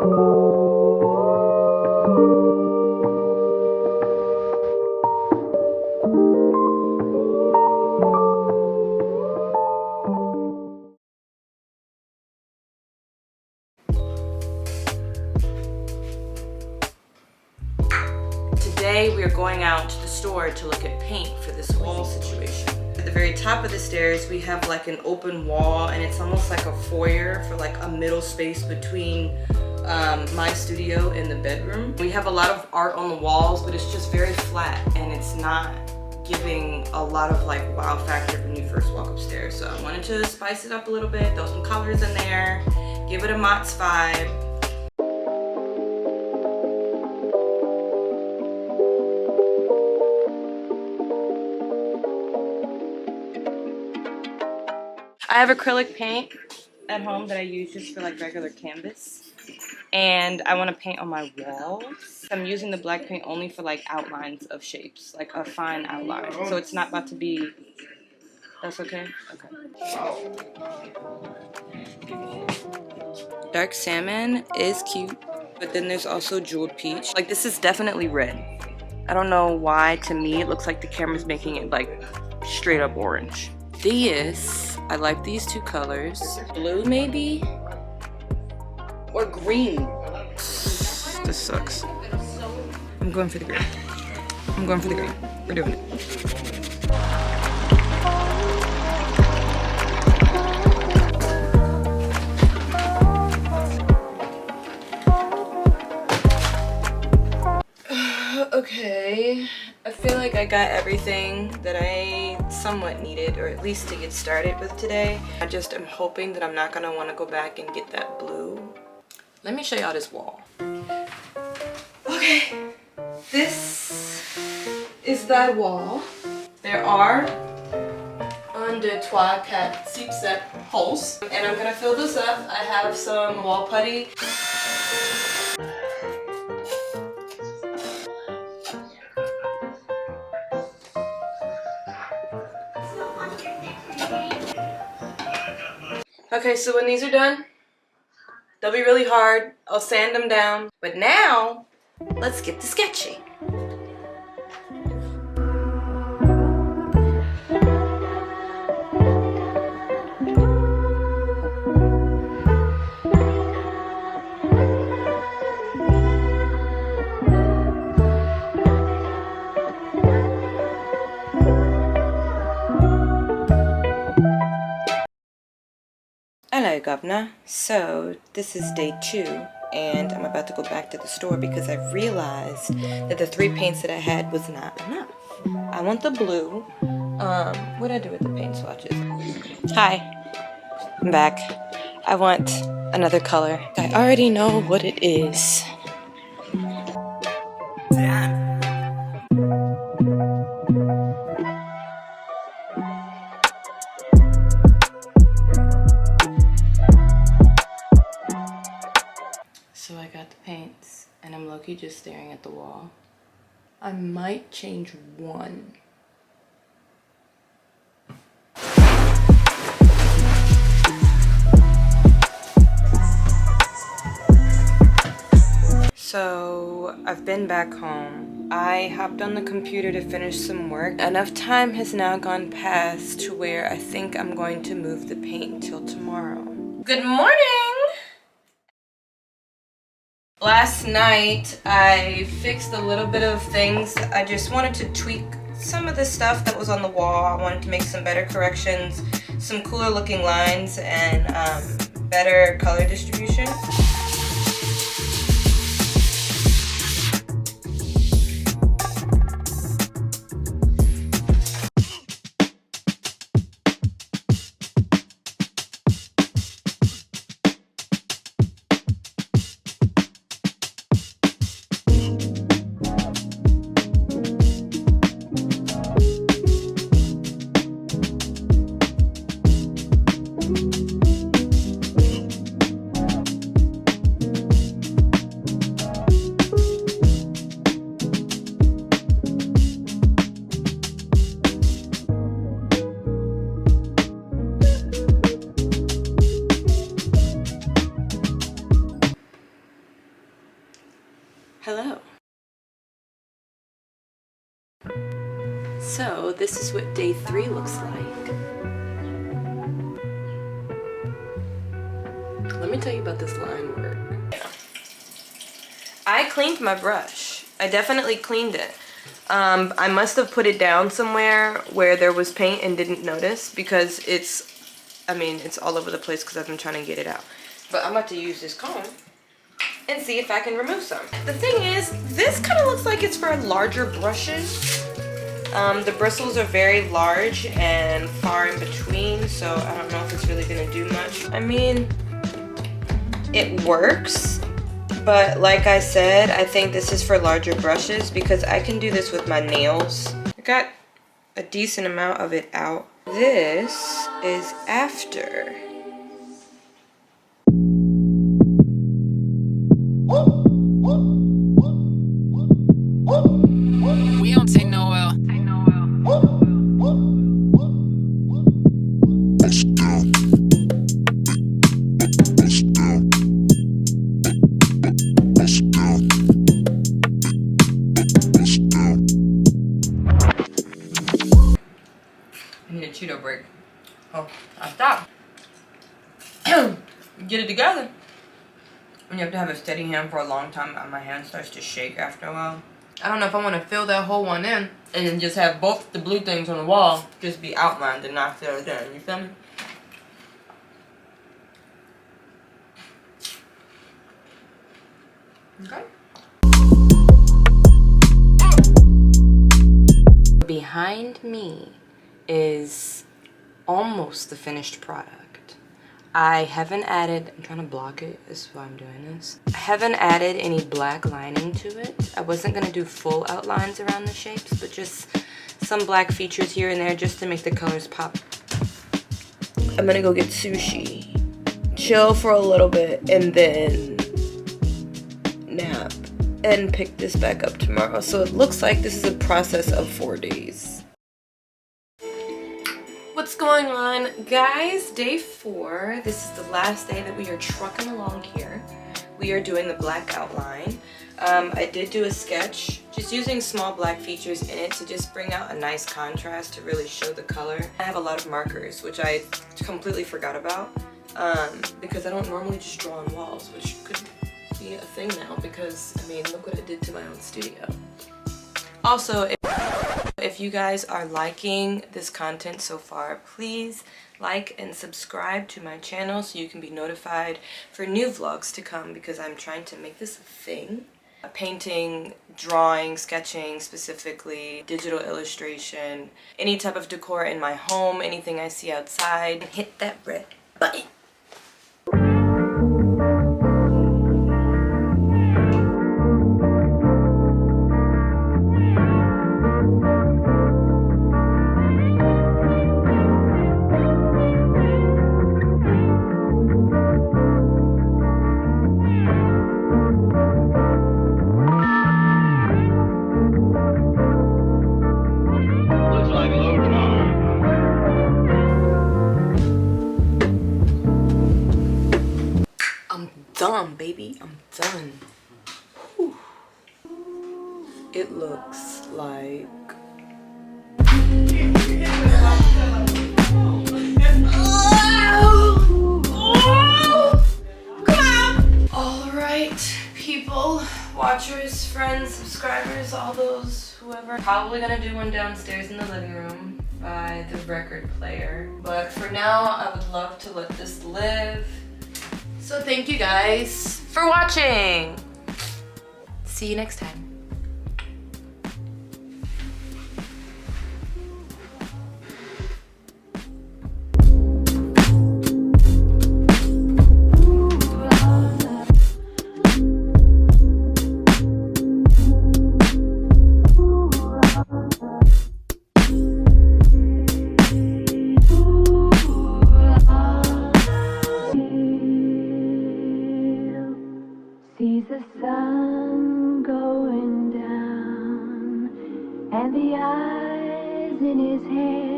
Today we are going out to the store to look at paint for this wall situation. At the very top of the stairs we have like an open wall, and it's almost like a foyer for like a middle space between my studio and the bedroom. We have a lot of art on the walls, but it's just very flat and it's not giving a lot of like wow factor when you first walk upstairs. So I wanted to spice it up a little bit, throw some colors in there, give it a MOTS vibe. I have acrylic paint at home that I use just for like regular canvas, and I want to paint on my walls. I'm using the black paint only for like outlines of shapes, like a fine outline. So it's not about to be, that's okay? Okay. Dark salmon is cute, but then there's also jeweled peach. Like this is definitely red. I don't know why, to me it looks like the camera's making it like straight up orange. I like these two colors. Blue maybe? Or green. This sucks. I'm going for the green. I'm going for the green. We're doing it. Okay, I feel like I got everything that I somewhat needed, or at least to get started with today. I just am hoping that I'm not gonna want to go back and get that blue. Let me show y'all this wall. Okay, this is that wall. There are 1, 2, 3, 4, 6, 7 holes, and I'm gonna fill this up. I have some wall putty. Okay, so when these are done, they'll be really hard. I'll sand them down. But now, let's get to sketching. Hello, Governor. So this is day 2, and I'm about to go back to the store because I realized that the 3 paints that I had was not enough. I want the blue. What did I do with the paint swatches? Hi, I'm back. I want another color. I already know what it is. So I got the paints, and I'm low-key just staring at the wall. I might change one. So I've been back home. I hopped on the computer to finish some work. Enough time has now gone past to where I think I'm going to move the paint until tomorrow. Good morning! Last night, I fixed a little bit of things. I just wanted to tweak some of the stuff that was on the wall. I wanted to make some better corrections, some cooler looking lines, and better color distribution. Hello. So this is what day 3 looks like. Let me tell you about this line work. I cleaned my brush. I definitely cleaned it. I must have put it down somewhere where there was paint and didn't notice because it's all over the place because I've been trying to get it out. But I'm about to use this comb and see if I can remove some. The thing is, this kind of looks like it's for larger brushes. The bristles are very large and far in between, so I don't know if it's really gonna do much. I mean, it works, but like I said, I think this is for larger brushes because I can do this with my nails. I got a decent amount of it out. This is after. We don't take no L. I need a Cheeto break. Oh, I stopped. Get it together. And you have to have a steady hand for a long time and my hand starts to shake after a while. I don't know if I want to fill that whole one in and then just have both the blue things on the wall just be outlined and not filled in. You feel me? Okay. Behind me is almost the finished product. I haven't added, I'm trying to block it, this is why I'm doing this. I haven't added any black lining to it. I wasn't gonna do full outlines around the shapes, but just some black features here and there just to make the colors pop. I'm gonna go get sushi, chill for a little bit, and then nap and pick this back up tomorrow. So it looks like this is a process of 4 days. What's going on, guys? Day 4. This is the last day that we are trucking along here. We are doing the black outline. I did do a sketch, just using small black features in it to just bring out a nice contrast to really show the color. I have a lot of markers, which I completely forgot about because I don't normally just draw on walls, which could be a thing now because, I mean, look what I did to my own studio. Also, if you guys are liking this content so far, please like and subscribe to my channel so you can be notified for new vlogs to come because I'm trying to make this a thing. Painting, drawing, sketching specifically, digital illustration, any type of decor in my home, anything I see outside. Hit that red button. Done, baby. I'm done. Whew. It looks like alright, people, watchers, friends, subscribers, all those, whoever. Probably gonna do one downstairs in the living room by the record player. But for now, I would love to let this live. So thank you guys for watching. See you next time. Sees the sun going down and the eyes in his head.